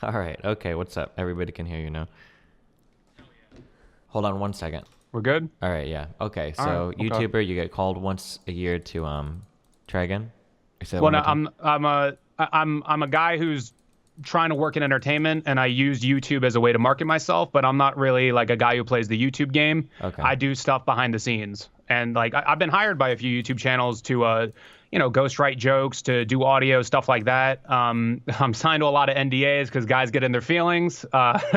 All right. Okay. What's up? Everybody can hear you now. Hold on one second. We're good? All right. Yeah. Okay. All right. So Okay. YouTuber, you get called once a year to try again. Say that Well, one more no, time. I'm a guy who's trying to work in entertainment, and I use YouTube as a way to market myself, but I'm not really like a guy who plays the YouTube game. Okay. I do stuff behind the scenes, and like I've been hired by a few YouTube channels to ghostwrite jokes, to do audio stuff like that. I'm signed to a lot of NDAs because guys get in their feelings. Yeah,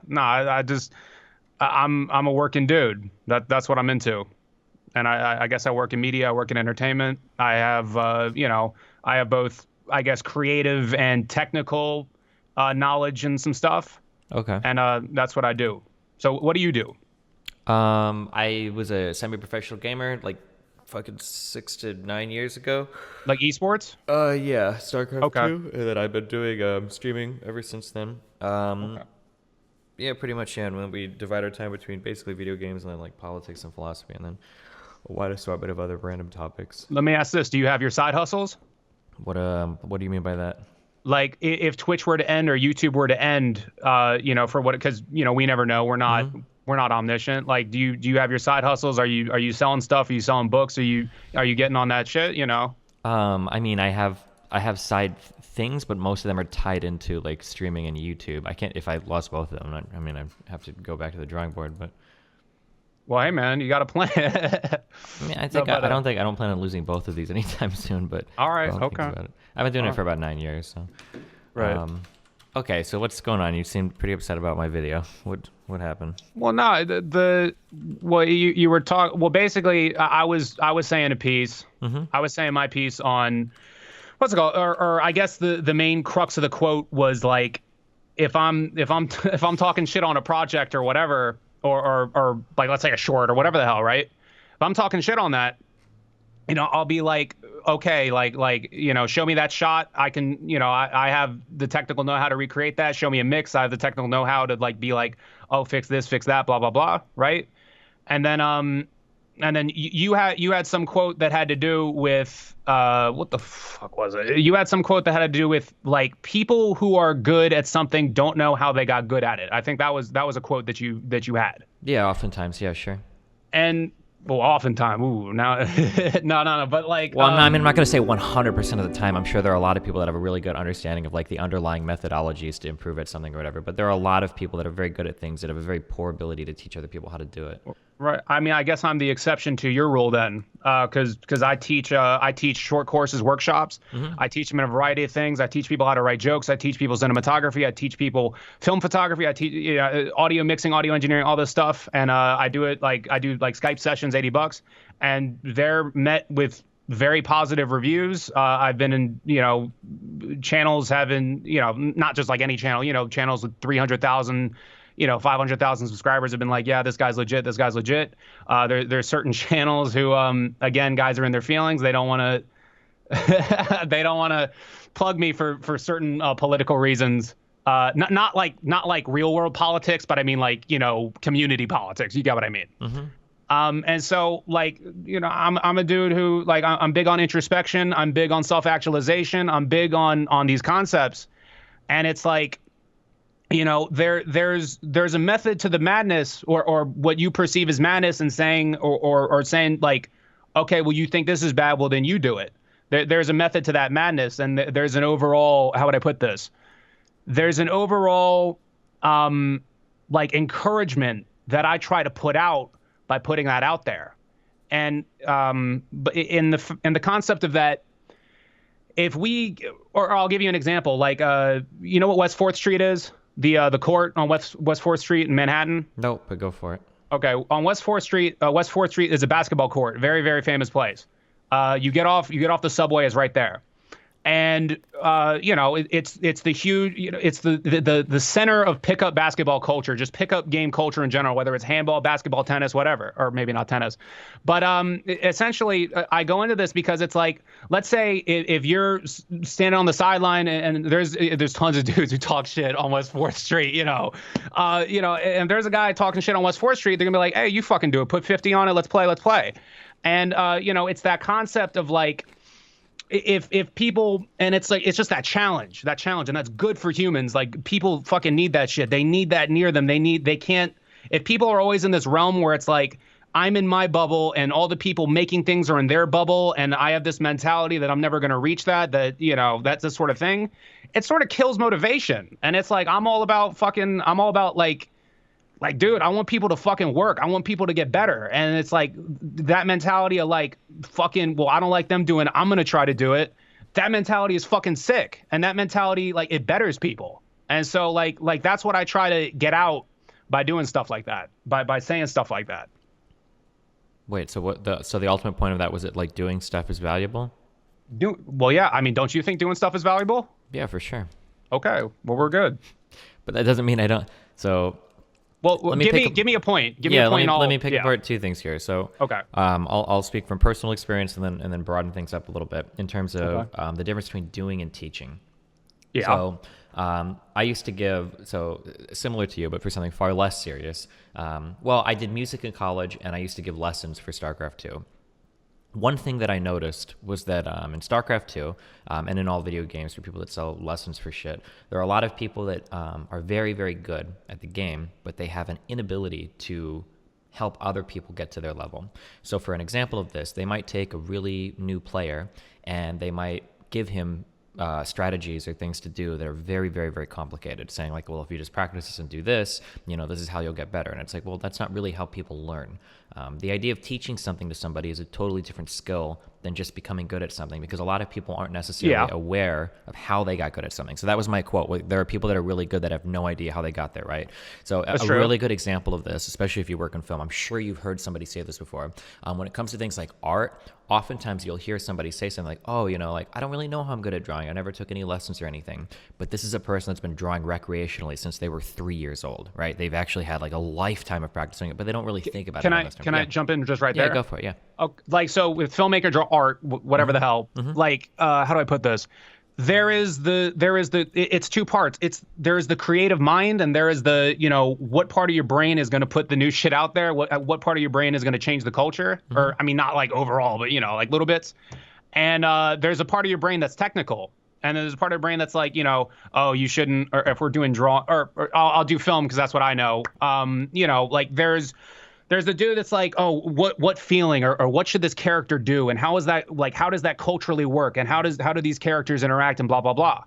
no, I'm a working dude. That's what I'm into. And I guess I work in media, I work in entertainment. I have, I have both, I guess, creative and technical knowledge and some stuff. Okay. And that's what I do. So what do you do? I was a semi-professional gamer like fucking 6 to 9 years ago. Like esports? Yeah, StarCraft Okay. 2, and then I've been doing streaming ever since then. Okay. Yeah, pretty much. Yeah, and when we divide our time between basically video games and then like politics and philosophy, and then a wide assortment of other random topics. Let me ask this. Do you have your side hustles? What do you mean by that? Like if Twitch were to end or YouTube were to end, for what, because, we never know. We're not omniscient. Like, do you have your side hustles? Are you selling stuff? Are you selling books? Are you getting on that shit? I mean, I have side things, but most of them are tied into like streaming and YouTube. I can't if I lost both of them. I mean, I have to go back to the drawing board, but. Well, hey man, you got to plan. I mean, I don't plan on losing both of these anytime soon, but all right, I'll think okay. about it. I've been doing it for about 9 years, so. Right. Okay, so what's going on? You seemed pretty upset about my video. What happened? Well, no, you were talking. Well, basically, I was saying a piece. Mm-hmm. I was saying my piece on what's it called, or I guess the main crux of the quote was like, if I'm talking shit on a project or whatever, or like let's say a short or whatever the hell, right? If I'm talking shit on that, I'll be like, okay, show me that shot. I can, I have the technical know-how to recreate that. Show me a mix. I have the technical know-how to like be like, oh, fix this, fix that, blah, blah, blah, right? And then you had some quote that had to do with what the fuck was it? You had some quote that had to do with like people who are good at something don't know how they got good at it. I think that was a quote that you had. Yeah, oftentimes, yeah, sure. And well, oftentimes, ooh, now, no, but like, well, no, I mean, I'm not going to say 100% of the time. I'm sure there are a lot of people that have a really good understanding of like the underlying methodologies to improve at something or whatever. But there are a lot of people that are very good at things that have a very poor ability to teach other people how to do it. Right. I mean, I guess I'm the exception to your rule then, because I teach short courses, workshops. Mm-hmm. I teach them in a variety of things. I teach people how to write jokes. I teach people cinematography. I teach people film photography. I teach audio mixing, audio engineering, all this stuff. And I do Skype sessions, $80, and they're met with very positive reviews. I've been in channels having not just like any channel, channels with 300,000. 500,000 subscribers have been like, yeah, this guy's legit. This guy's legit. There's certain channels who, again, guys are in their feelings. They don't want to, they don't want to plug me for certain political reasons. Not like real world politics, but I mean like, community politics. You get what I mean? Mm-hmm. And so like, I'm a dude who like, I'm big on introspection. I'm big on self-actualization. I'm big on these concepts. And it's like, there's a method to the madness or what you perceive as madness and saying or saying like, okay, well, you think this is bad. Well, then you do it. There's a method to that madness. And there's an overall, how would I put this? There's an overall like encouragement that I try to put out by putting that out there. And but in the concept of that, if we or I'll give you an example, like you know what West 4th Street is? The court on West 4th Street in Manhattan? Nope, but go for it. Okay, on West 4th Street is a basketball court, very, very famous place. You get off the subway is right there. And it's the huge, it's the center of pickup basketball culture, just pickup game culture in general, whether it's handball, basketball, tennis, whatever, or maybe not tennis. But essentially, I go into this because it's like, let's say if you're standing on the sideline and there's tons of dudes who talk shit on West 4th Street, and there's a guy talking shit on West 4th Street, they're gonna be like, hey, you fucking do it, put 50 on it, let's play. And it's that concept of like, if people, and it's like, it's just that challenge, and that's good for humans. Like, people fucking need that shit. They need that near them. They can't, if people are always in this realm where it's like, I'm in my bubble and all the people making things are in their bubble, and I have this mentality that I'm never going to reach that, you know, that's the sort of thing. It sort of kills motivation. And it's like, I'm all about like, dude, I want people to fucking work. I want people to get better. And it's like that mentality of like, fucking, well, I don't like them doing it, I'm going to try to do it. That mentality is fucking sick. And that mentality, like, it betters people. And so like that's what I try to get out by doing stuff like that, by saying stuff like that. Wait, so the ultimate point of that was it like doing stuff is valuable? Well, yeah. I mean, don't you think doing stuff is valuable? Yeah, for sure. Okay, well, we're good. But that doesn't mean I don't. So, well, give me a point. Give me a point. Let me pick apart two things here. So, okay. I'll speak from personal experience and then broaden things up a little bit in terms of the difference between doing and teaching. Yeah. So, I used to give, so similar to you, but for something far less serious. Well, I did music in college, and I used to give lessons for StarCraft 2. One thing that I noticed was that in StarCraft 2, and in all video games for people that sell lessons for shit, there are a lot of people that are very, very good at the game, but they have an inability to help other people get to their level. So for an example of this, they might take a really new player, and they might give him strategies or things to do that are very, very, very complicated, saying like, well, if you just practice this and do this, you know, this is how you'll get better. And it's like, well, that's not really how people learn. The idea of teaching something to somebody is a totally different skill than just becoming good at something, because a lot of people aren't necessarily aware of how they got good at something. So that was my quote. There are people that are really good that have no idea how they got there, right? So a really good example of this, especially if you work in film, I'm sure you've heard somebody say this before. When it comes to things like art, oftentimes you'll hear somebody say something like, oh, you know, like, I don't really know how I'm good at drawing. I never took any lessons or anything. But this is a person that's been drawing recreationally since they were 3 years old, right? They've actually had like a lifetime of practicing it, but they don't really think about it. Can I jump in just right there? Yeah, go for it, yeah. Like, so with filmmaker draw art, whatever the hell, like, how do I put this? It's two parts. There's the creative mind, and there is the, you know, what part of your brain is going to put the new shit out there? What part of your brain is going to change the culture? Or, I mean, not like overall, but, you know, like little bits. And there's a part of your brain that's technical. And there's a part of your brain that's like, you know, oh, you shouldn't, or if we're doing or I'll do film because that's what I know. You know, like there's the dude that's like, oh, what feeling or what should this character do, and how is that, like, how does that culturally work, and how do these characters interact, and blah blah blah.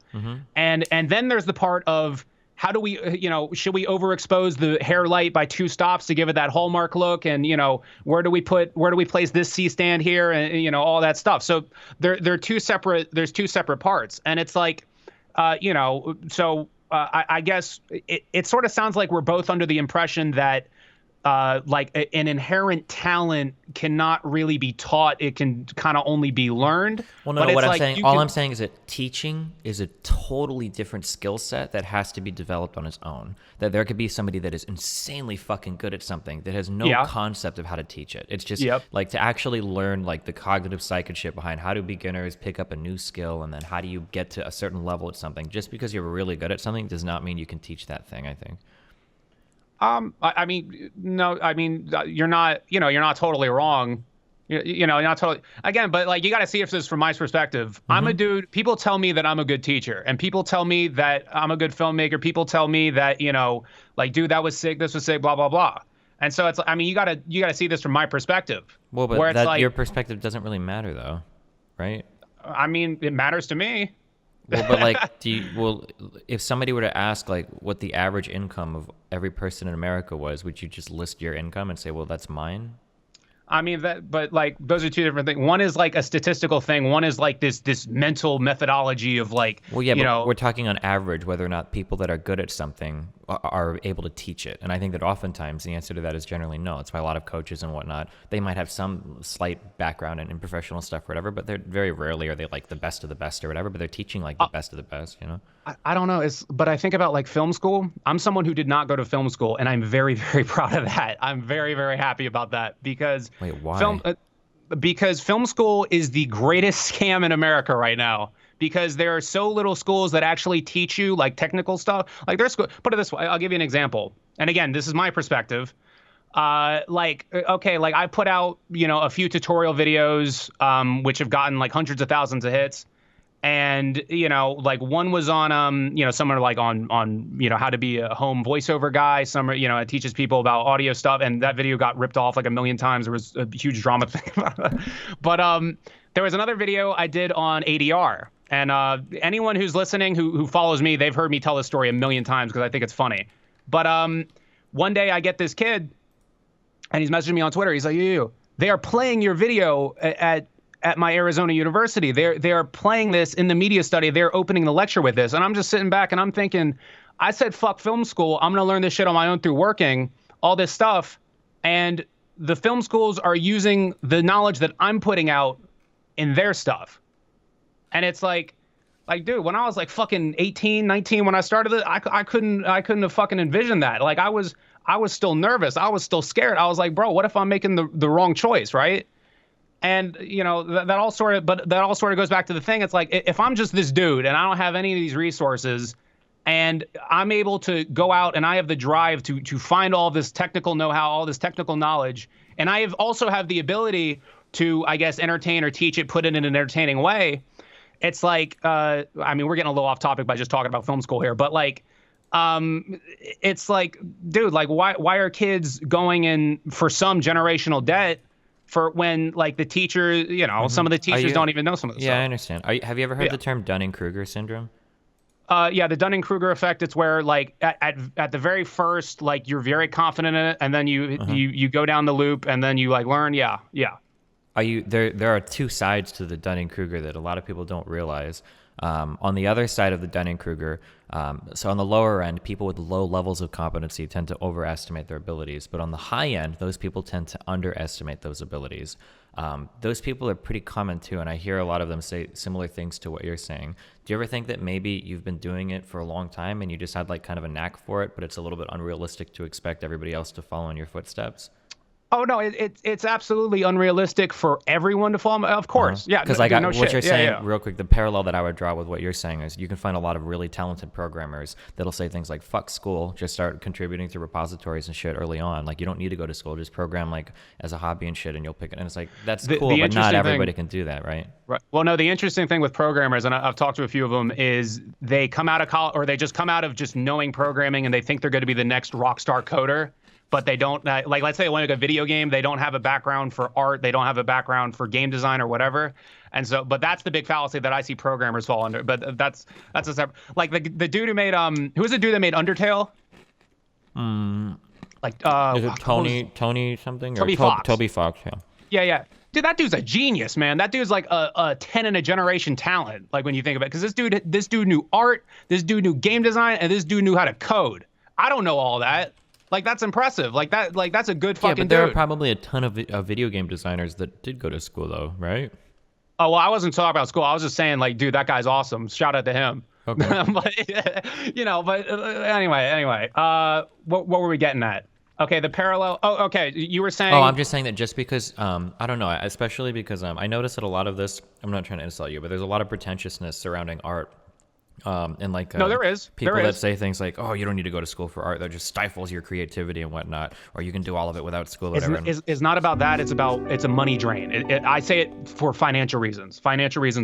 And then there's the part of how do we, you know, should we overexpose the hair light by 2 stops to give it that hallmark look, and, you know, where do we place this C stand here, and, you know, all that stuff. So there's two separate parts, and it's like, you know, so I guess it sort of sounds like we're both under the impression that like an inherent talent cannot really be taught. It can kind of only be learned. Well, no, what I'm saying, I'm saying is that teaching is a totally different skill set that has to be developed on its own. That there could be somebody that is insanely fucking good at something that has no concept of how to teach it. It's just like to actually learn like the cognitive psychic shit behind how do beginners pick up a new skill, and then how do you get to a certain level at something. Just because you're really good at something does not mean you can teach that thing, I think. I mean, no, I mean, you're not totally wrong. You're not totally, again, but like, you got to see if this from my perspective. I'm a dude, people tell me that I'm a good teacher, and people tell me that I'm a good filmmaker. People tell me that, you know, like, dude, that was sick. This was sick, blah, blah, blah. And so it's, I mean, you got to see this from my perspective. Well, but that, like, your perspective doesn't really matter though, right? I mean, it matters to me. Well, but like, if somebody were to ask like what the average income of every person in America was, would you just list your income and say, well, that's mine? I mean, but like, those are two different things. One is like a statistical thing. One is like this mental methodology of like, well, yeah, but we're talking on average, whether or not people that are good at something are able to teach it. And I think that oftentimes the answer to that is generally no. That's why a lot of coaches and whatnot, they might have some slight background in professional stuff or whatever, but they're very rarely are they like the best of the best or whatever, but they're teaching like the best of the best, you know? I don't know. But I think about like film school. I'm someone who did not go to film school, and I'm very, very proud of that. I'm very, very happy about that because wait, why? Because film school is the greatest scam in America right now. Because there are so little schools that actually teach you like technical stuff. Like there's put it this way, I'll give you an example. And again, this is my perspective. Okay, like I put out, a few tutorial videos, which have gotten like hundreds of thousands of hits. And, like one was on, someone like on, how to be a home voiceover guy. Some, it teaches people about audio stuff. And that video got ripped off like a million times. There was a huge drama thing about it. But there was another video I did on ADR. And anyone who's listening who follows me, they've heard me tell this story a million times because I think it's funny. But one day I get this kid and he's messaging me on Twitter. He's like, they are playing your video at my Arizona university. They're playing this in the media study. They're opening the lecture with this. And I'm just sitting back and I'm thinking, I said, fuck film school. I'm going to learn this shit on my own through working, all this stuff. And the film schools are using the knowledge that I'm putting out in their stuff. And it's like, dude, when I was like fucking 18, 19, when I started it, I couldn't have fucking envisioned that. Like I was still nervous. I was still scared. I was like, bro, what if I'm making the wrong choice, right? And that all sort of goes back to the thing. It's like, if I'm just this dude and I don't have any of these resources and I'm able to go out and I have the drive to find all this technical know-how, all this technical knowledge, and I also have the ability to, I guess, entertain or teach it, put it in an entertaining way. It's like, we're getting a little off topic by just talking about film school here, but like, it's like, dude, like why are kids going in for some generational debt for when like the teacher, some of the teachers don't even know some of the stuff. Yeah, I understand. Have you ever heard the term Dunning-Kruger Syndrome? Yeah, the Dunning-Kruger effect. It's where like at the very first, like you're very confident in it, and then you go down the loop, and then you like learn. Yeah. There are two sides to the Dunning-Kruger that a lot of people don't realize. On the other side of the Dunning-Kruger, so on the lower end, people with low levels of competency tend to overestimate their abilities. But on the high end, those people tend to underestimate those abilities. Those people are pretty common too, and I hear a lot of them say similar things to what you're saying. Do you ever think that maybe you've been doing it for a long time and you just had like kind of a knack for it, but it's a little bit unrealistic to expect everybody else to follow in your footsteps? Oh no, it's absolutely unrealistic for everyone to follow. Of course, yeah. Because what you're saying, real quick, the parallel that I would draw with what you're saying is you can find a lot of really talented programmers that'll say things like "fuck school," just start contributing to repositories and shit early on. Like you don't need to go to school, just program like as a hobby and shit, and you'll pick it. And it's like that's cool, but not everybody can do that, right? Right. Well, no, the interesting thing with programmers, and I've talked to a few of them, is they come out of college or they just come out of just knowing programming, and they think they're going to be the next rock star coder. But they don't, like, let's say they want to make a video game, they don't have a background for art, they don't have a background for game design or whatever. And so, but that's the big fallacy that I see programmers fall under. But that's a separate, like the dude who made, who was the dude that made Undertale? Is it Tony something? Toby Fox. Toby Fox, yeah. Yeah. Dude, that dude's a genius, man. That dude's like a 10 in a generation talent, like when you think about it. Because this dude knew art, this dude knew game design, and this dude knew how to code. I don't know all that. Like, that's impressive. Like, that's a good fucking dude. Yeah, but there are probably a ton of video game designers that did go to school, though, right? Oh, well, I wasn't talking about school. I was just saying, like, dude, that guy's awesome. Shout out to him. Okay. Anyway. What were we getting at? Okay, the parallel. Oh, okay. You were saying. Oh, I'm just saying that just because, I don't know, especially because I noticed that a lot of this, I'm not trying to insult you, but there's a lot of pretentiousness surrounding art. And like no, there is people that say things like, "Oh, you don't need to go to school for art; that just stifles your creativity and whatnot, or you can do all of it without school." Or whatever. It's not about that. It's a money drain. I say it for financial reasons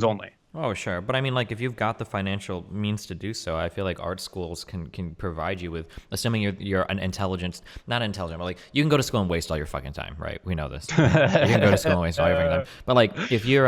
only. Oh, sure, but I mean, like, if you've got the financial means to do so, I feel like art schools can provide you with, assuming you're an not intelligent, but like you can go to school and waste all your fucking time, right? We know this. You can go to school and waste all your fucking time, but like if you're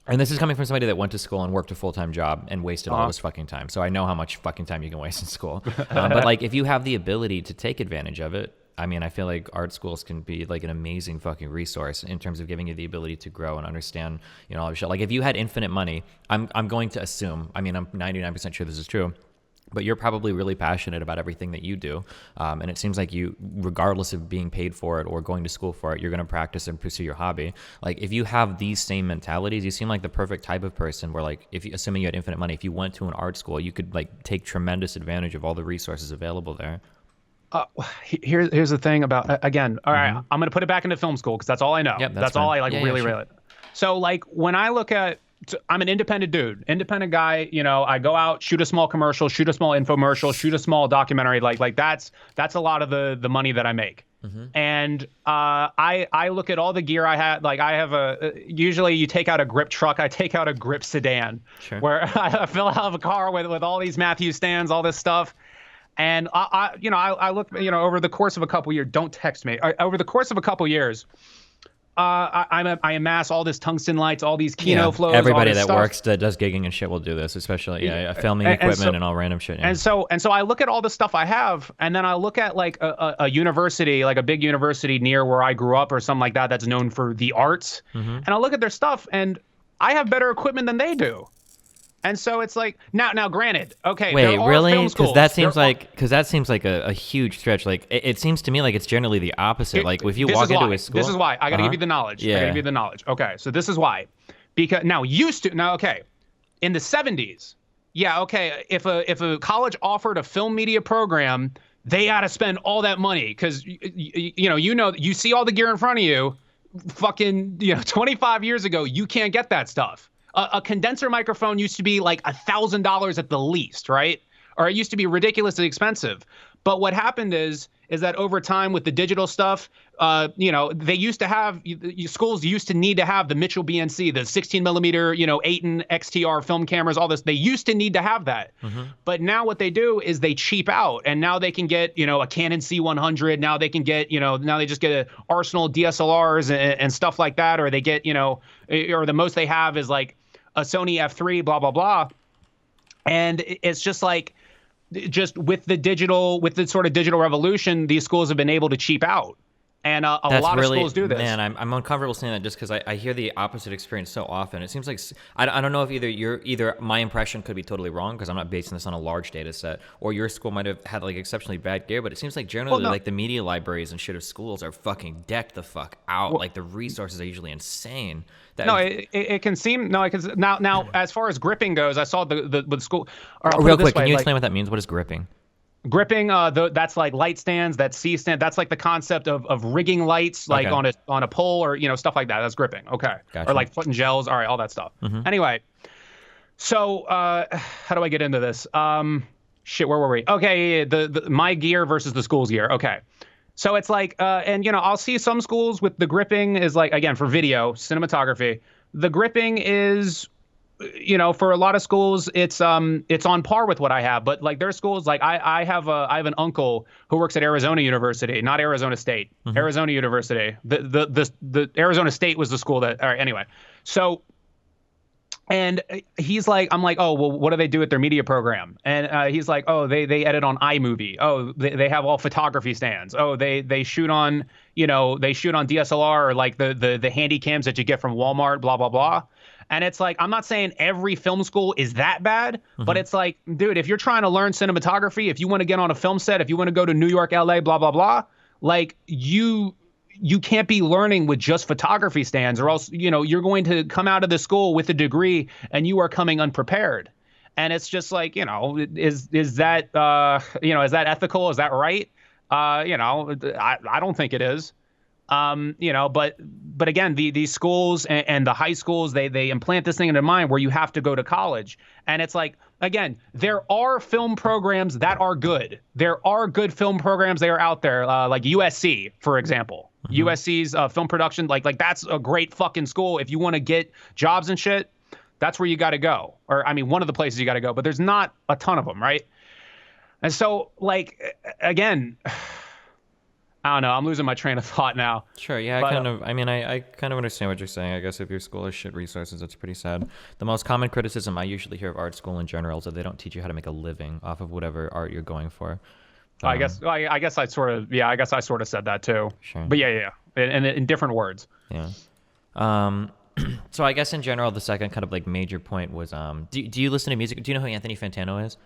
And this is coming from somebody that went to school and worked a full-time job and wasted all this fucking time. So I know how much fucking time you can waste in school. But like, if you have the ability to take advantage of it, I mean, I feel like art schools can be like an amazing fucking resource in terms of giving you the ability to grow and understand, all this shit. Like if you had infinite money, I'm going to assume, I mean, I'm 99% sure this is true, but you're probably really passionate about everything that you do. And it seems like you, regardless of being paid for it or going to school for it, you're going to practice and pursue your hobby. Like if you have these same mentalities, you seem like the perfect type of person where like, assuming you had infinite money, if you went to an art school, you could like take tremendous advantage of all the resources available there. Here's the thing about, again, all right, I'm going to put it back into film school because that's all I know. Yep, that's all I like, really. So like when I look at, I'm an independent dude, independent guy. I go out, shoot a small commercial, shoot a small infomercial, shoot a small documentary. Like that's a lot of the money that I make. And I look at all the gear I had. Like I have usually you take out a grip truck, I take out a grip sedan, Sure. where I fill out a car with all these Matthew stands, all this stuff. And I look, over the course of a couple years, don't text me. Over the course of a couple years, I amass all this tungsten lights, all these Kino flows. Everybody all this that stuff. works that does gigging and shit will do this, especially filming equipment and all random shit. Yeah. And so I look at all the stuff I have, and then I look at like a university, like a big university near where I grew up or something like that, that's known for the arts. And I look at their stuff, and I have better equipment than they do. And so it's like now granted, okay. Wait, there are really? film schools. Because that seems like a huge stretch. Like it seems to me like it's generally the opposite. Like if you walk into a school, this is why I got to give you the knowledge. Yeah. I got to give you the knowledge. Okay, so this is why, because okay, in the 70s, okay, if a college offered a film media program, they got to spend all that money because you see all the gear in front of you. Fucking 25 years ago, you can't get that stuff. A condenser microphone used to be like $1,000 at the least, right? Or it used to be ridiculously expensive. But what happened is that over time with the digital stuff, they used to have, schools used to need to have the Mitchell BNC, the 16 millimeter, Aiton XTR film cameras, all this. They used to need to have that. But now what they do is they cheap out, and now they can get, a Canon C100. Now they can get, now they just get a Arsenal DSLRs and stuff like that. Or they get, or the most they have is like a Sony F3, blah, blah, blah. And it's just like, just with the sort of digital revolution, these schools have been able to cheap out. And a lot of schools do this. Man, I'm uncomfortable saying that just because I hear the opposite experience so often. It seems like I don't know if either my impression could be totally wrong because I'm not basing this on a large data set, or your school might have had like exceptionally bad gear. But it seems like generally like the media libraries and shit of schools are fucking decked the fuck out. Like the resources are usually insane. It can seem now as far as gripping goes, I saw the school. Real quick, can you explain what that means? What is gripping? Gripping, that's like light stands, that's C-stand. That's like the concept of rigging lights, like on a pole or stuff like that. That's gripping. Okay, gotcha. Or like foot and gels. All right, all that stuff. Anyway, so how do I get into this? Shit, where were we? Okay, the my gear versus the school's gear. Okay, so it's like, and I'll see some schools with the gripping is like, again, for video cinematography, the gripping is, for a lot of schools, it's on par with what I have. But like there's schools like I have an uncle who works at Arizona University, not Arizona State, Arizona University. The Arizona State was the school that. All right, anyway, so. And he's like, I'm like, oh, well, what do they do with their media program? And he's like, oh, they edit on iMovie. Oh, they have all photography stands. Oh, they shoot on, they shoot on DSLR or like the handy cams that you get from Walmart, blah, blah, blah. And it's like, I'm not saying every film school is that bad, but it's like, dude, if you're trying to learn cinematography, if you want to get on a film set, if you want to go to New York, LA, blah, blah, blah, like you can't be learning with just photography stands, or else, you're going to come out of the school with a degree and you are coming unprepared. And it's just like, is that, is that ethical? Is that right? I don't think it is. But again, these schools and the high schools, they implant this thing in their mind where you have to go to college. And it's like, again, there are film programs that are good. There are good film programs that are out there, like USC, for example. USC's film production, like that's a great fucking school. If you want to get jobs and shit, that's where you got to go. Or, I mean, one of the places you got to go, but there's not a ton of them, right? And so, like, again, I don't know. I'm losing my train of thought now. Sure, yeah, I kind of understand what you're saying. I guess if your school has shit resources, that's pretty sad. The most common criticism I usually hear of art school in general is that they don't teach you how to make a living off of whatever art you're going for. I guess I sort of said that too. Sure. But yeah, and in different words. Yeah. So I guess in general, the second kind of like major point was, do you listen to music? Do you know who Anthony Fantano is?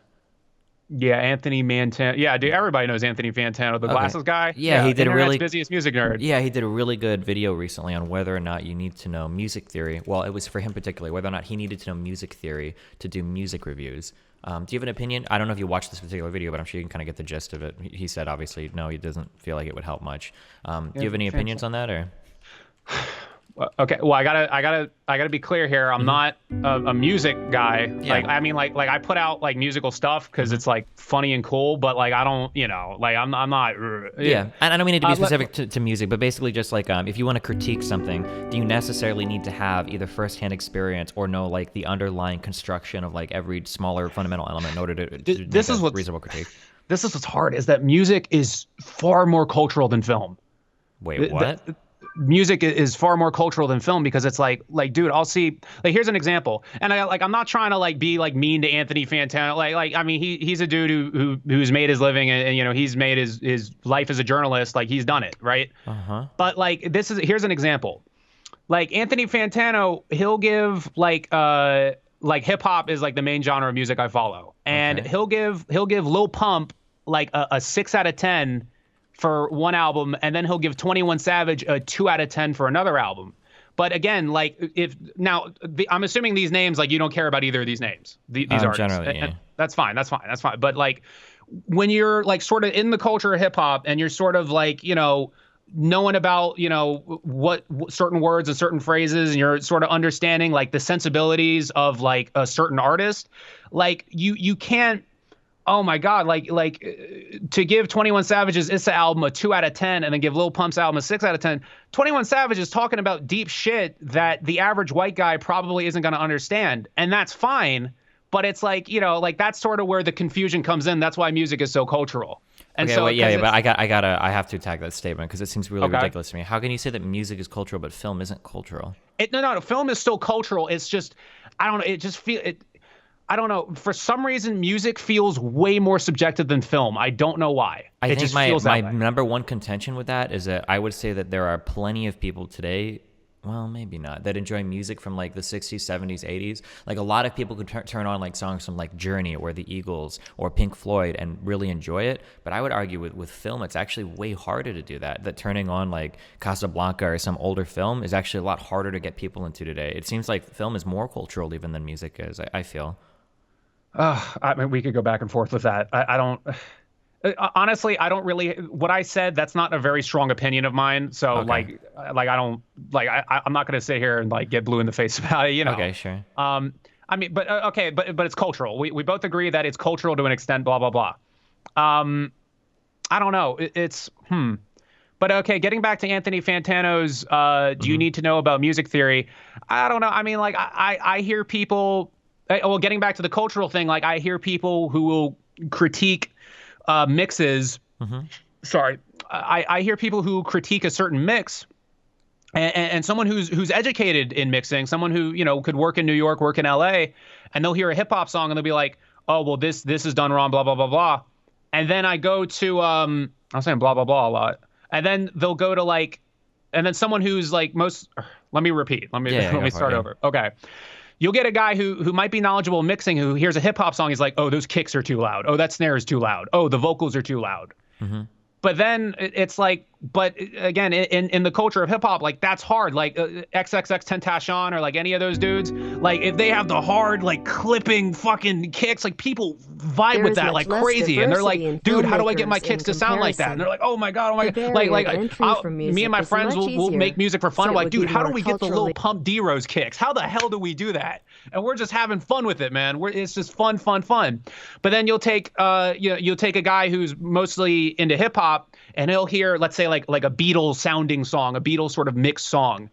Yeah, Anthony Fantano. Yeah, dude, everybody knows Anthony Fantano, the glasses guy. Yeah, he did Internet's busiest music nerd. Yeah, he did a really good video recently on whether or not you need to know music theory. Well, it was for him particularly, whether or not he needed to know music theory to do music reviews. Do you have an opinion? I don't know if you watched this particular video, but I'm sure you can kind of get the gist of it. He said, obviously, no, he doesn't feel like it would help much. Do you have any opinions on that, or? Okay, well, I gotta be clear here. I'm not a music guy. Yeah. Like, I mean, like I put out like musical stuff because it's like funny and cool, but like I don't, like I'm not. Yeah, and I don't mean it to be specific to music, but basically just like if you want to critique something, do you necessarily need to have either firsthand experience or know like the underlying construction of like every smaller fundamental element in order to This make is a what's reasonable critique? This is what's hard is that music is far more cultural than film. Wait, what? Music is far more cultural than film because it's like dude, I'll see, like, here's an example, and I'm not trying to like be like mean to Anthony Fantano, like I mean he's a dude who's made his living, and he's made his life as a journalist, like he's done it, right? But like here's an example, like Anthony Fantano, he'll give like hip hop is like the main genre of music I follow, and he'll give Lil Pump like a 6 out of 10 for one album, and then he'll give 21 Savage a 2 out of 10 for another album. But again, like I'm assuming these names, like you don't care about either of these names, these artists. Generally, yeah. That's fine. But like when you're like sort of in the culture of hip hop and you're sort of like, knowing about, what certain words and certain phrases, and you're sort of understanding like the sensibilities of like a certain artist, like you can't. Oh my God! Like to give 21 Savage's Issa album a 2 out of 10 and then give Lil Pump's album a 6 out of 10. 21 Savage is talking about deep shit that the average white guy probably isn't going to understand, and that's fine. But it's like, like that's sort of where the confusion comes in. That's why music is so cultural. And okay, well, but I have to attack that statement because it seems really ridiculous to me. How can you say that music is cultural but film isn't cultural? No. Film is still cultural. It's just, I don't know. It just I don't know. For some reason, music feels way more subjective than film. I don't know why. I think just my feels that way. number one contention with that is that I would say that there are plenty of people today, well, maybe not, that enjoy music from like the 60s, 70s, 80s. Like a lot of people could turn on like songs from like Journey or the Eagles or Pink Floyd and really enjoy it. But I would argue with film, it's actually way harder to do that. That turning on like Casablanca or some older film is actually a lot harder to get people into today. It seems like film is more cultural even than music is, I feel. I mean, we could go back and forth with that. I don't. Honestly, I don't really. What I said, that's not a very strong opinion of mine. So, like I don't like. I'm not going to sit here and like get blue in the face about it. Okay, sure. I mean, but okay, but it's cultural. We both agree that it's cultural to an extent. Blah blah blah. I don't know. It's. But okay, getting back to Anthony Fantano's. Do you need to know about music theory? I don't know. I mean, like I hear people. Well, getting back to the cultural thing, like I hear people who will critique mixes. Sorry, I hear people who critique a certain mix, and someone who's educated in mixing, someone who could work in New York, work in LA, and they'll hear a hip hop song and they'll be like, oh well, this is done wrong, blah blah blah blah, and then I go to I'm saying blah blah blah a lot, and then they'll go to like, and then someone who's like let me repeat, let me start over. Okay. You'll get a guy who might be knowledgeable in mixing, who hears a hip hop song, he's like, oh, those kicks are too loud. Oh, that snare is too loud. Oh, the vocals are too loud. But then it's like, but again, in the culture of hip hop, like that's hard. Like XXX Tentacion or like any of those dudes, like if they have the hard, like clipping fucking kicks, like people vibe with that like crazy. And they're like, dude, how do I get my kicks to sound like that? And they're like, oh my God. Me and my friends will make music for fun. I'm like, dude, how do we get the Lil Pump D-Rose kicks? How the hell do we do that? And we're just having fun with it, man. It's just fun. But then you'll take a guy who's mostly into hip hop, and he'll hear, let's say, like a Beatles sounding song, a Beatles sort of mixed song,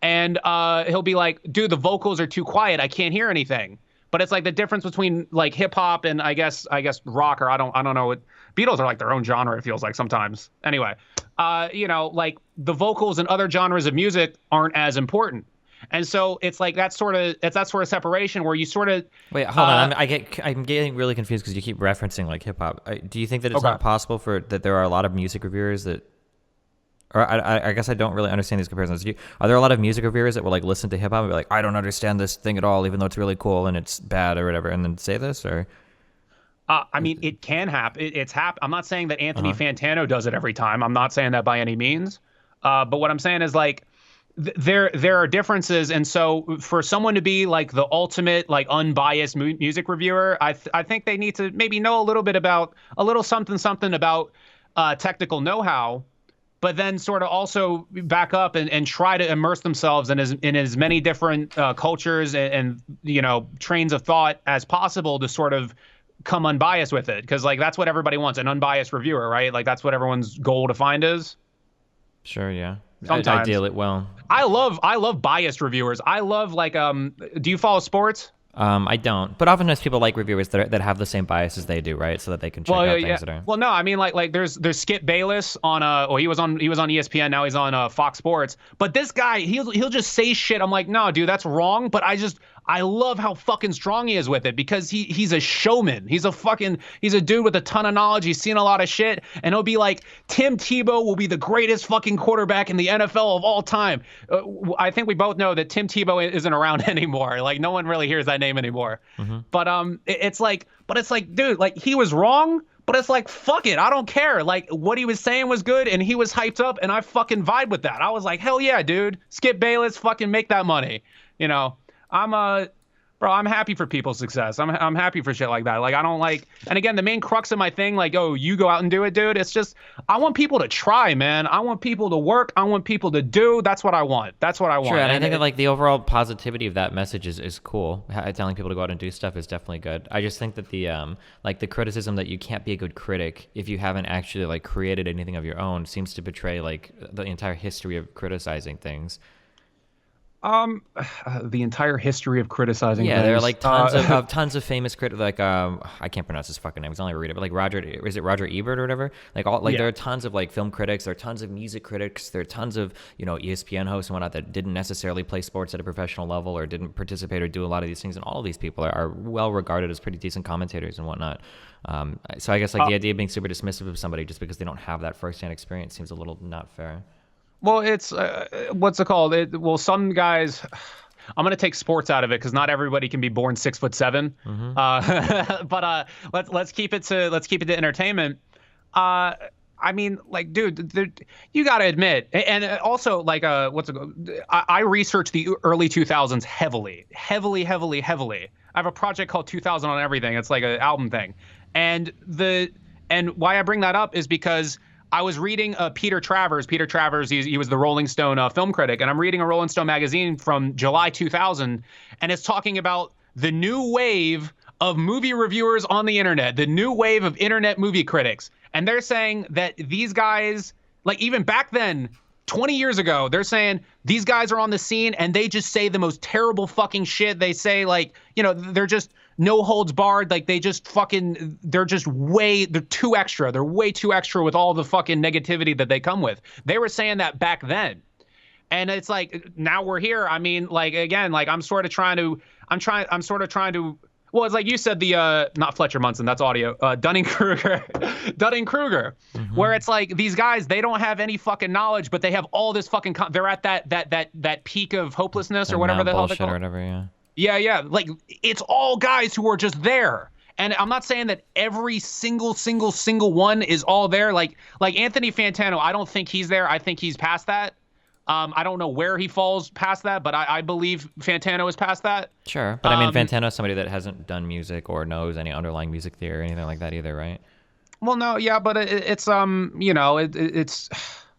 and he'll be like, dude, the vocals are too quiet, I can't hear anything. But it's like the difference between like hip hop and I guess rock, or I don't know what. Beatles are like their own genre, it feels like sometimes. Anyway, like the vocals and other genres of music aren't as important. And so it's like that sort of separation where you sort of wait. Hold on, I'm getting really confused because you keep referencing like hip hop. Do you think that it's not possible that there are a lot of music reviewers that, or I guess I don't really understand these comparisons. Are there a lot of music reviewers that will like listen to hip hop and be like, I don't understand this thing at all, even though it's really cool and it's bad or whatever, and then say this or? I mean, it can happen. It's happened. I'm not saying that Anthony Fantano does it every time. I'm not saying that by any means. But what I'm saying is like. There are differences, and so for someone to be like the ultimate like unbiased music reviewer, I think they need to maybe know a little something about technical know-how, but then sort of also back up and try to immerse themselves in as many different cultures and trains of thought as possible to sort of come unbiased with it, because like that's what everybody wants, an unbiased reviewer, right? Like that's what everyone's goal to find is. Sure, yeah. Sometimes. Ideal it well. I love biased reviewers. I love like do you follow sports? I don't, but oftentimes people like reviewers that have the same biases they do, right? So that they can check out things that are. Well, no, I mean like there's Skip Bayless on he was on ESPN, now he's on Fox Sports. But this guy, he'll just say shit. I'm like, no, dude, that's wrong. But I love how fucking strong he is with it, because he's a showman. He's a dude with a ton of knowledge. He's seen a lot of shit, and he'll be like, Tim Tebow will be the greatest fucking quarterback in the NFL of all time. I think we both know that Tim Tebow isn't around anymore. Like no one really hears that name anymore. Mm-hmm. But it's like, dude, like he was wrong. But it's like, fuck it, I don't care. Like what he was saying was good, and he was hyped up, and I fucking vibe with that. I was like, hell yeah, dude. Skip Bayless, fucking make that money, I'm happy for people's success. I'm happy for shit like that. Like I don't like, and again, the main crux of my thing, like, oh, you go out and do it, dude. It's just, I want people to try, man. I want people to work. I want people to do. That's what I want. Sure, and I think that like the overall positivity of that message is cool. Telling people to go out and do stuff is definitely good. I just think that the like the criticism that you can't be a good critic if you haven't actually like created anything of your own seems to betray like the entire history of criticizing things. The entire history of criticizing. Yeah, things. there are like tons of famous critics. Like I can't pronounce his fucking name. I'll only read it. But like Roger Ebert or whatever? There are tons of like film critics. There are tons of music critics. There are tons of ESPN hosts and whatnot that didn't necessarily play sports at a professional level or didn't participate or do a lot of these things. And all of these people are well regarded as pretty decent commentators and whatnot. So I guess like the idea of being super dismissive of somebody just because they don't have that firsthand experience seems a little not fair. Well, it's what's it called? Some guys. I'm gonna take sports out of it because not everybody can be born 6'7". Mm-hmm. But let's keep it to entertainment. I mean, like, dude, you gotta admit, and also like I researched the early 2000s heavily. I have a project called 2000 on Everything. It's like an album thing, and why I bring that up is because I was reading Peter Travers. Peter Travers, he was the Rolling Stone film critic, and I'm reading a Rolling Stone magazine from July 2000, and it's talking about the new wave of movie reviewers on the internet, the new wave of internet movie critics. And they're saying that these guys, like even back then, 20 years ago, they're saying these guys are on the scene and they just say the most terrible fucking shit. They say like, they're just no holds barred. Like they're too extra. They're way too extra with all the fucking negativity that they come with. They were saying that back then. And it's like, now we're here. I mean, like, again, like I'm sort of trying to, well, it's like you said, not Fletcher Munson, that's audio, Dunning-Kruger, mm-hmm. Where it's like these guys, they don't have any fucking knowledge, but they have all this fucking, they're at that peak of hopelessness or whatever the hell they call it. Or whatever, yeah. Yeah. Like it's all guys who are just there. And I'm not saying that every single one is all there. Like Anthony Fantano, I don't think he's there. I think he's past that. I don't know where he falls past that, but I believe Fantano is past that. Sure, but I mean, Fantano's somebody that hasn't done music or knows any underlying music theory or anything like that either, right? Well, no, yeah, but it's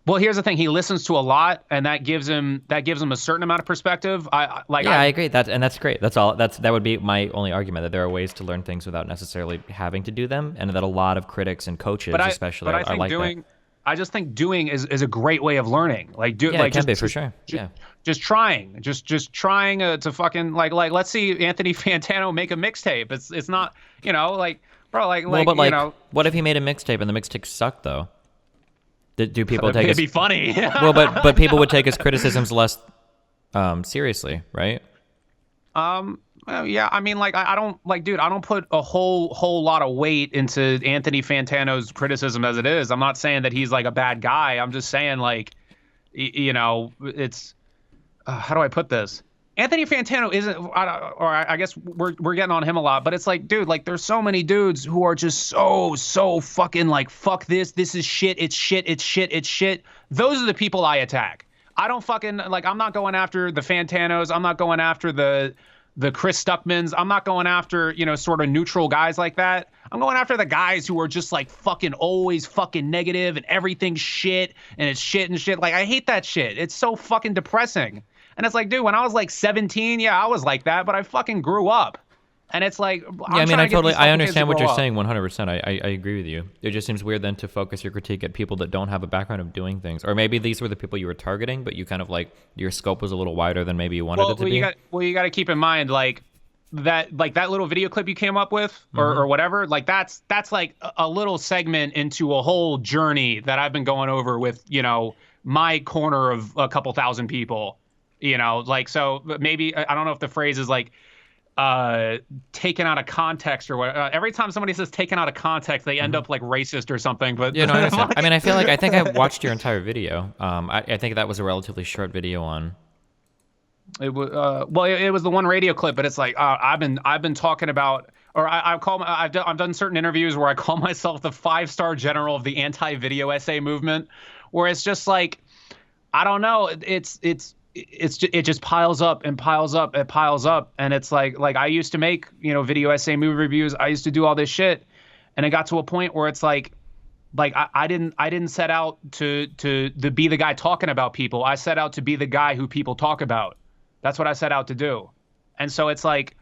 well, here's the thing: he listens to a lot, and that gives him a certain amount of perspective. I agree. That's great. That's all. That would be my only argument, that there are ways to learn things without necessarily having to do them, and that a lot of critics and coaches, especially, are like that. I just think doing is a great way of learning. It can be for sure. Yeah. Just trying to fucking like let's see Anthony Fantano make a mixtape. It's not, what if he made a mixtape and the mixtape sucked though? Do people take it? It'd be funny. Well, but people would take his criticisms less seriously, right? Well, yeah, I mean, like, I don't put a whole lot of weight into Anthony Fantano's criticism as it is. I'm not saying that he's like a bad guy. I'm just saying, like, it's how do I put this? Anthony Fantano isn't, or I guess we're getting on him a lot, but it's like, dude, like, there's so many dudes who are just so fucking like, fuck this is shit, it's shit. Those are the people I attack. I don't fucking, like, I'm not going after the Fantanos. I'm not going after the the Chris Stuckmans. I'm not going after, sort of neutral guys like that. I'm going after the guys who are just like fucking always fucking negative and everything's shit and it's shit and shit. Like, I hate that shit. It's so fucking depressing. And it's like, dude, when I was like 17, yeah, I was like that, but I fucking grew up. And it's like, I understand what you're saying 100%. I agree with you. It just seems weird then to focus your critique at people that don't have a background of doing things. Or maybe these were the people you were targeting, but you kind of like, your scope was a little wider than maybe you wanted it to be. You got to keep in mind, like, that little video clip you came up with or whatever, like that's like a little segment into a whole journey that I've been going over with, my corner of a couple thousand people, like, so maybe, I don't know if the phrase is like, taken out of context or what. Every time somebody says taken out of context, they end up like racist or something. But yeah, no, I understand. I mean, I think I watched your entire video. I think that was a relatively short video on. It was it was the one radio clip, but it's like I've been talking about, or I've done certain interviews where I call myself the 5-star general of the anti-video essay movement, where it's just like, I don't know, it just piles up and piles up and piles up. And it's like I used to make, video essay movie reviews. I used to do all this shit. And it got to a point where it's like I didn't set out to be the guy talking about people. I set out to be the guy who people talk about. That's what I set out to do. And so it's like,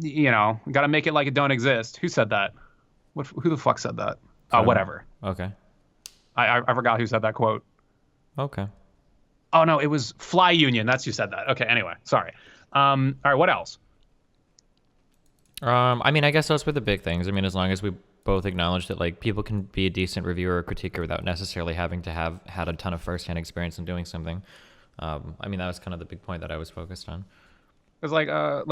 got to make it like it don't exist. Who said that? Who the fuck said that? Whatever. Okay. I forgot who said that quote. Okay. Oh, no, it was Fly Union. That's who said that. Okay, anyway, sorry. All right, what else? I mean, I guess those were the big things. I mean, as long as we both acknowledge that, like, people can be a decent reviewer or critiquer without necessarily having to have had a ton of firsthand experience in doing something. I mean, that was kind of the big point that I was focused on. It was like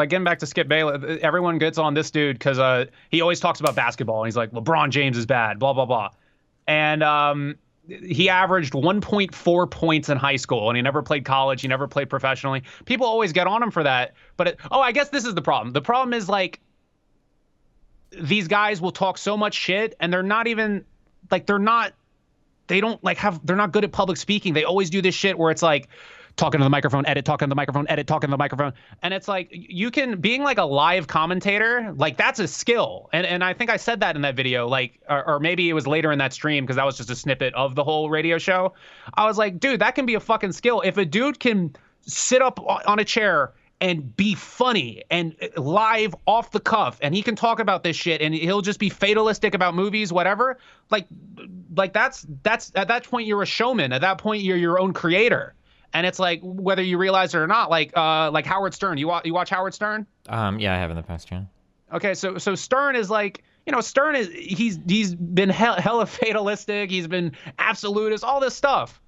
getting back to Skip Bayless, everyone gets on this dude because he always talks about basketball, and he's like, LeBron James is bad, blah, blah, blah. And he averaged 1.4 points in high school, and he never played college. He never played professionally. People always get on him for that. But I guess this is the problem. The problem is, like, these guys will talk so much shit, and they're not even like they're not good at public speaking. They always do this shit where it's like talking to the microphone, edit, talking to the microphone, edit, talking to the microphone. And it's like being like a live commentator, like that's a skill. And I think I said that in that video, like, or maybe it was later in that stream because that was just a snippet of the whole radio show. I was like, dude, that can be a fucking skill. If a dude can sit up on a chair and be funny and live off the cuff, and he can talk about this shit, and he'll just be fatalistic about movies, whatever. Like that's at that point you're a showman. At that point you're your own creator. And it's like, whether you realize it or not, like Howard Stern. You watch Howard Stern? Yeah, I have in the past, yeah. Okay, so Stern is like, Stern is he's been hella fatalistic. He's been absolutist, all this stuff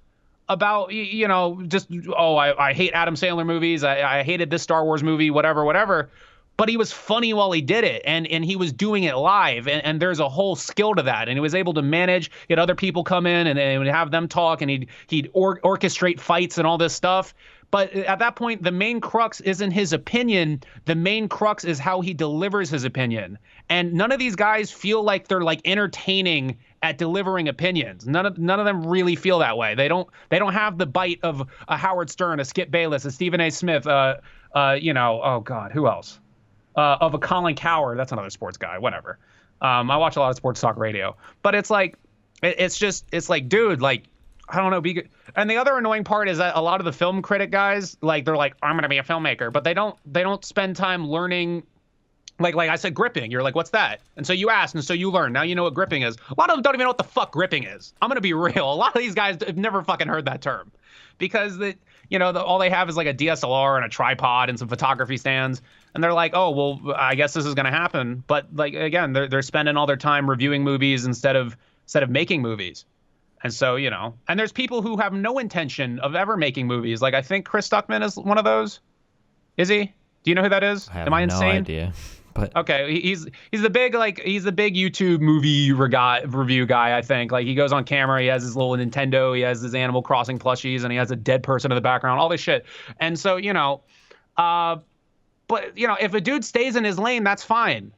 about, just, I hate Adam Sandler movies. I hated this Star Wars movie, whatever. But he was funny while he did it, and he was doing it live, and there's a whole skill to that, and he was able to manage, get other people come in and have them talk, and he'd orchestrate fights and all this stuff. But at that point, the main crux isn't his opinion. The main crux is how he delivers his opinion. And none of these guys feel like they're like entertaining at delivering opinions. None of them really feel that way. They don't have the bite of a Howard Stern, a Skip Bayless, a Stephen A. Smith, oh God, who else? Of a Colin Cowherd. That's another sports guy, whatever. I watch a lot of sports talk radio, but it's like, it's like, dude, like, I don't know, be good. And the other annoying part is that a lot of the film critic guys, like, they're like, I'm going to be a filmmaker, but they don't spend time learning. Like I said, gripping. You're like, what's that? And so you ask, and so you learn. Now you know what gripping is. A lot of them don't even know what the fuck gripping is. I'm going to be real. A lot of these guys have never fucking heard that term because all they have is like a DSLR and a tripod and some photography stands. And they're like, oh, well, I guess this is going to happen. But like, again, they're spending all their time reviewing movies instead of making movies. And so, and there's people who have no intention of ever making movies. Like, I think Chris Stuckman is one of those. Is he? Do you know who that is? Am I insane? No idea. But okay, he's the big YouTube movie review guy, I think. Like, he goes on camera, he has his little Nintendo, he has his Animal Crossing plushies, and he has a dead person in the background, all this shit. And so, but if a dude stays in his lane, that's fine.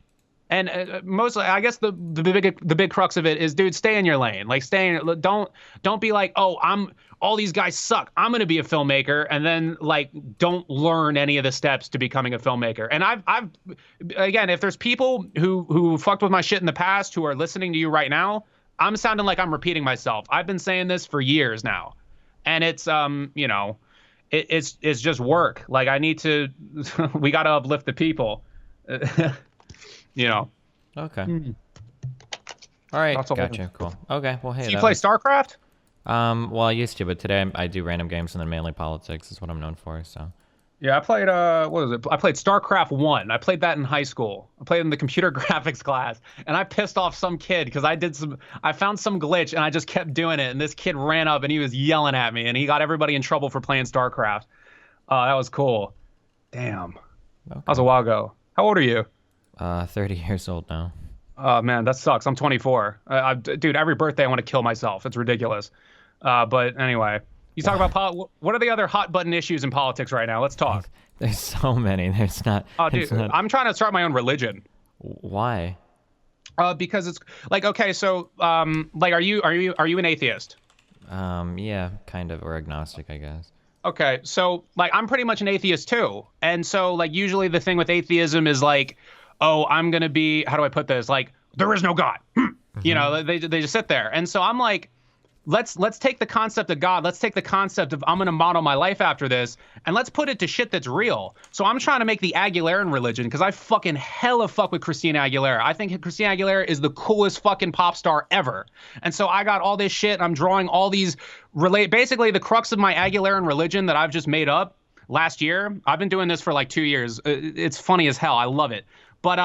And mostly, I guess the big crux of it is, dude, stay in your lane. Like, don't be like, oh, all these guys suck. I'm gonna be a filmmaker, and then like don't learn any of the steps to becoming a filmmaker. And I've again, if there's people who fucked with my shit in the past who are listening to you right now, I'm sounding like I'm repeating myself. I've been saying this for years now, and it's it's just work. Like I need to, we got to uplift the people. Okay. Mm. All right. That's all. Gotcha. Cool. Okay. Well, hey. Do you play StarCraft? Well, I used to, but today I do random games and then mainly politics is what I'm known for. So. Yeah, I played what is it? I played StarCraft 1. I played that in high school. I played in the computer graphics class, and I pissed off some kid because I found some glitch and I just kept doing it, and this kid ran up and he was yelling at me, and he got everybody in trouble for playing StarCraft. That was cool. Damn. Okay. That was a while ago. How old are you? 30 years old now. Oh man, that sucks. I'm 24. Dude, every birthday I want to kill myself. It's ridiculous. But anyway. You talk about what are the other hot button issues in politics right now? Let's talk. There's so many. There's not. Oh, dude, I'm trying to start my own religion. Why? Because it's like, okay, so like, are you an atheist? Yeah, kind of, or agnostic, I guess. Okay, so like I'm pretty much an atheist too, and so like usually the thing with atheism is like, oh, I'm gonna be, how do I put this? Like there is no God. You know, they just sit there, and so I'm like. Let's take the concept of God. Let's take the concept of I'm going to model my life after this, and let's put it to shit that's real. So I'm trying to make the Aguileran religion because I fucking hella fuck with Christina Aguilera. I think Christina Aguilera is the coolest fucking pop star ever. And so I got all this shit. And I'm drawing all these basically the crux of my Aguileran religion that I've just made up last year. I've been doing this for like 2 years. It's funny as hell. I love it. But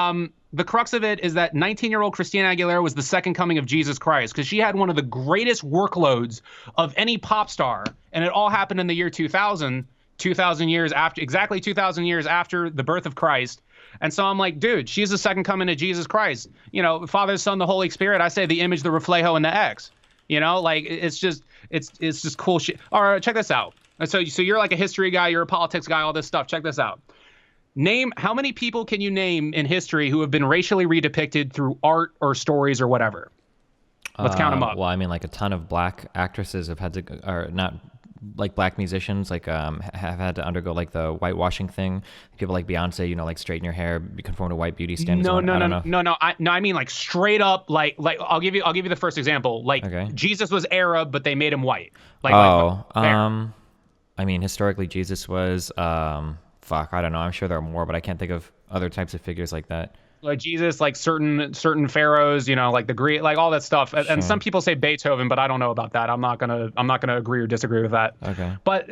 the crux of it is that 19-year-old Christina Aguilera was the second coming of Jesus Christ because she had one of the greatest workloads of any pop star. And it all happened in the year 2000, 2,000 years after, exactly 2,000 years after the birth of Christ. And so I'm like, dude, she's the second coming of Jesus Christ. You know, Father, Son, the Holy Spirit. I say the image, the reflejo, and the X. You know, like it's just cool shit. All right, check this out. So you're like a history guy, you're a politics guy, all this stuff. Check this out. Name how many people can you name in history who have been racially redepicted through art or stories or whatever? Let's count them up. Well, I mean, like a ton of black actresses have had to, or not like black musicians, like have had to undergo like the whitewashing thing. People like Beyonce, you know, like straighten your hair, conform to white beauty standards. No. I mean like straight up, like I'll give you the first example. Like Jesus was Arab, but they made him white. I mean, historically, Jesus was. Fuck, I don't know. I'm sure there are more, but I can't think of other types of figures like that. Like Jesus, like certain pharaohs, you know, like the Greek, like all that stuff. And some people say Beethoven, but I don't know about that. I'm not gonna agree or disagree with that. Okay. But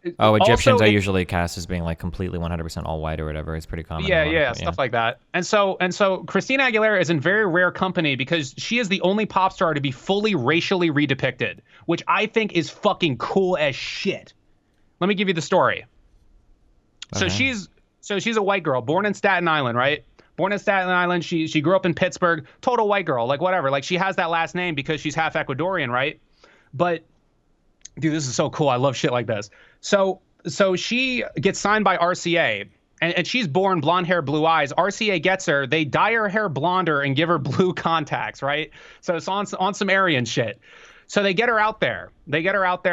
Egyptians also, I usually cast as being like completely 100% all white or whatever. It's pretty common. Yeah, stuff like that. And so Christina Aguilera is in very rare company because she is the only pop star to be fully racially redepicted, which I think is fucking cool as shit. Let me give you the story. So she's a white girl born in Staten Island, right? Born in Staten Island. She grew up in Pittsburgh. Total white girl, like whatever. Like she has that last name because she's half Ecuadorian, right? But dude, this is so cool. I love shit like this. So she gets signed by RCA, and she's born blonde hair, blue eyes. RCA gets her. They dye her hair blonder and give her blue contacts, right? So it's on some Aryan shit. So they get her out there.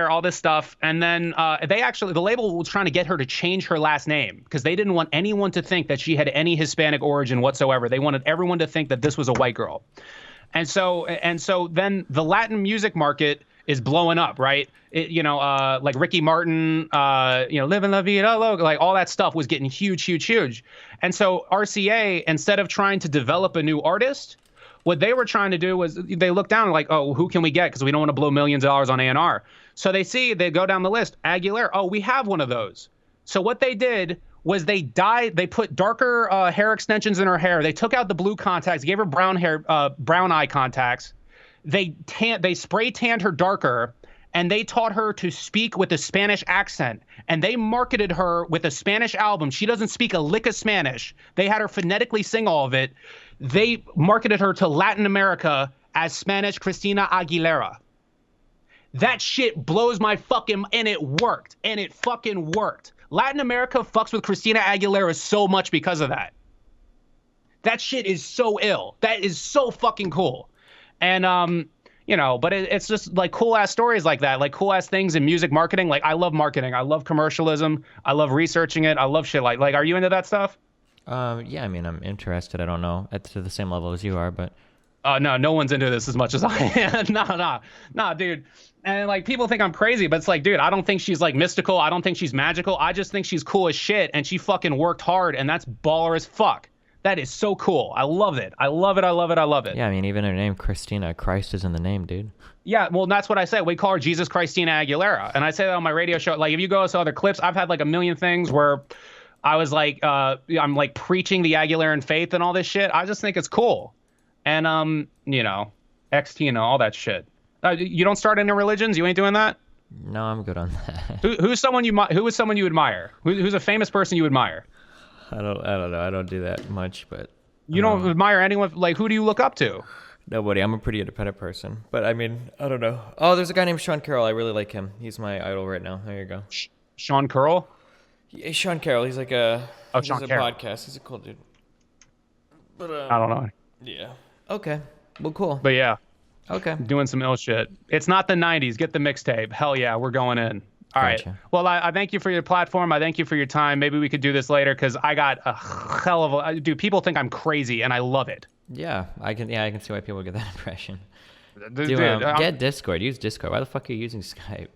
All this stuff. And then the label was trying to get her to change her last name because they didn't want anyone to think that she had any Hispanic origin whatsoever. They wanted everyone to think that this was a white girl. And so then the Latin music market is blowing up, right? Like Ricky Martin, Living La Vida Loca, like all that stuff was getting huge. And so RCA, instead of trying to develop a new artist, what they were trying to do was they looked down like, oh, who can we get? Because we don't want to blow millions of dollars on A&R. So they go down the list. Aguilera, oh, we have one of those. So what they did was they put darker hair extensions in her hair. They took out the blue contacts, gave her brown eye contacts. They spray tanned her darker, and they taught her to speak with a Spanish accent. And they marketed her with a Spanish album. She doesn't speak a lick of Spanish. They had her phonetically sing all of it. They marketed her to Latin America as Spanish Christina Aguilera. That shit blows my fucking, and it worked. And it fucking worked. Latin America fucks with Christina Aguilera so much because of that. That shit is so ill. That is so fucking cool. And you know, but it's just like cool ass stories like that, like cool ass things in music marketing. Like I love marketing. I love commercialism. I love researching it. I love shit like are you into that stuff? Yeah, I mean, I'm interested. I don't know at to the same level as you are, but No, no one's into this as much as I am. No, dude. And like people think I'm crazy, but it's like, dude, I don't think she's like mystical. I don't think she's magical. I just think she's cool as shit, and she fucking worked hard, and that's baller as fuck. That is so cool. I love it. I love it. I love it. I love it. yeah, I mean, even her name, Christina, Christ is in the name, dude. Yeah, well, that's what I say. We call her Jesus Christina Aguilera, and I say that on my radio show. Like, if you go to other clips, I've had like a million things where I was like, I'm like preaching the Aguilaran faith and all this shit. I just think it's cool, and you know, XT all that shit. You don't start any religions? You ain't doing that? No, I'm good on that. Who is someone you admire? Who's a famous person you admire? I don't know. I don't do that much, but You don't admire anyone? Like, who do you look up to? nobody. I'm a pretty independent person, but I mean, I don't know. Oh, there's a guy named Sean Carroll. I really like him. He's my idol right now. There you go. Sean Curl? Yeah, Sean Carroll. He's like he Sean does a Carroll. podcast. He's a cool dude. But I don't know. yeah. Okay. Well, cool. But yeah, Okay. doing some ill shit. It's not the 90s. Get the mixtape. Hell yeah, we're going in. All right. Gotcha. Well, I thank you for your platform. I thank you for your time. Maybe we could do this later because I got a hell of a... Dude, people think I'm crazy, and I love it. Yeah, I can see why people get that impression. Dude, Get Discord. Use Discord. Why the fuck are you using Skype?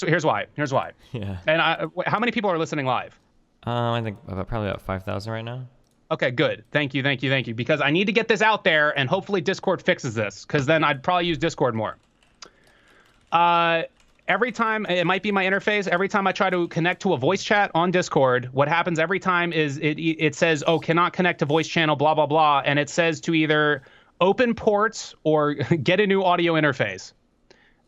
here's why. Yeah. And how many people are listening live? I think probably about 5,000 right now. Okay, good. Thank you. Because I need to get this out there, and hopefully Discord fixes this, because then I'd probably use Discord more. Every time, it might be my interface, every time I try to connect to a voice chat on Discord, what happens every time is it says, oh, cannot connect to voice channel, blah, blah, blah, and it says to either open ports or get a new audio interface.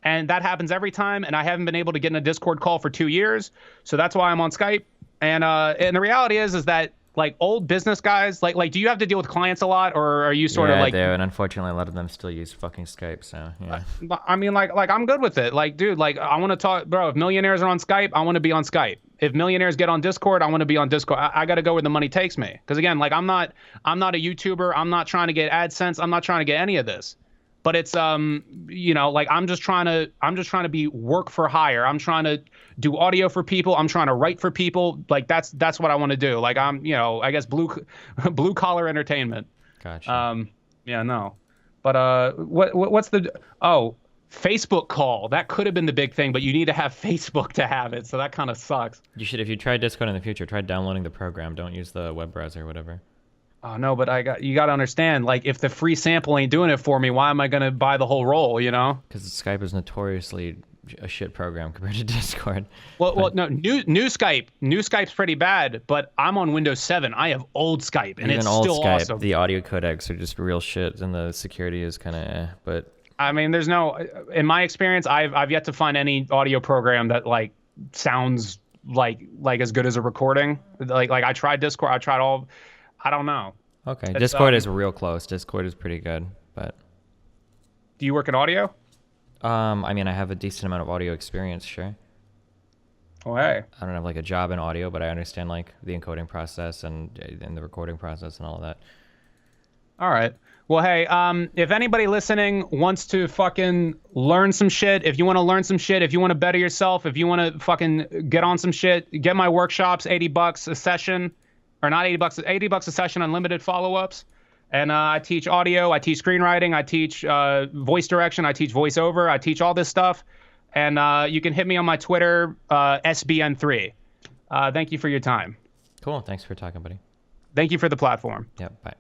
And that happens every time, and I haven't been able to get in a Discord call for 2 years, so that's why I'm on Skype. And the reality is that like old business guys, like do you have to deal with clients a lot, or are you sort of like? Yeah, and unfortunately, a lot of them still use fucking Skype. So yeah. I mean, like I'm good with it. Like, dude, like I want to talk, bro. If millionaires are on Skype, I want to be on Skype. If millionaires get on Discord, I want to be on Discord. I got to go where the money takes me. Because again, like I'm not a YouTuber. I'm not trying to get AdSense. I'm not trying to get any of this. But it's you know, like I'm just trying to be work for hire. I'm trying to do audio for people. I'm trying to write for people. Like that's what I want to do. Like I'm, you know, I guess blue collar entertainment. Gotcha. Yeah, no. But what's the Facebook call? That could have been the big thing, but you need to have Facebook to have it. So that kind of sucks. You should, if you try Discord in the future, try downloading the program. Don't use the web browser or whatever. Oh no, but you got to understand, like if the free sample ain't doing it for me, why am I going to buy the whole roll, you know? Because Skype is notoriously a shit program compared to Discord. Well, no, new Skype's pretty bad, but I'm on Windows 7. I have old Skype, and Even it's old still Skype, awesome. the audio codecs are just real shit, and the security is kind of but I mean, there's no, in my experience, I've yet to find any audio program that like sounds like as good as a recording. Like I tried Discord, I tried all. I don't know. Okay, Discord is real close. Discord is pretty good, but do you work in audio? I mean, I have a decent amount of audio experience, sure. Oh, hey. I don't have like a job in audio, but I understand like the encoding process and the recording process and all of that. All right. Well, hey, if anybody listening wants to fucking learn some shit, if you want to learn some shit, if you want to better yourself, if you want to fucking get on some shit, get my workshops, $80 a session. Or not $80, $80 a session, unlimited follow-ups. And I teach audio, I teach screenwriting, I teach voice direction, I teach voiceover, I teach all this stuff. And you can hit me on my Twitter, SBN3. Thank you for your time. Cool. Thanks for talking, buddy. Thank you for the platform. Yep. Bye.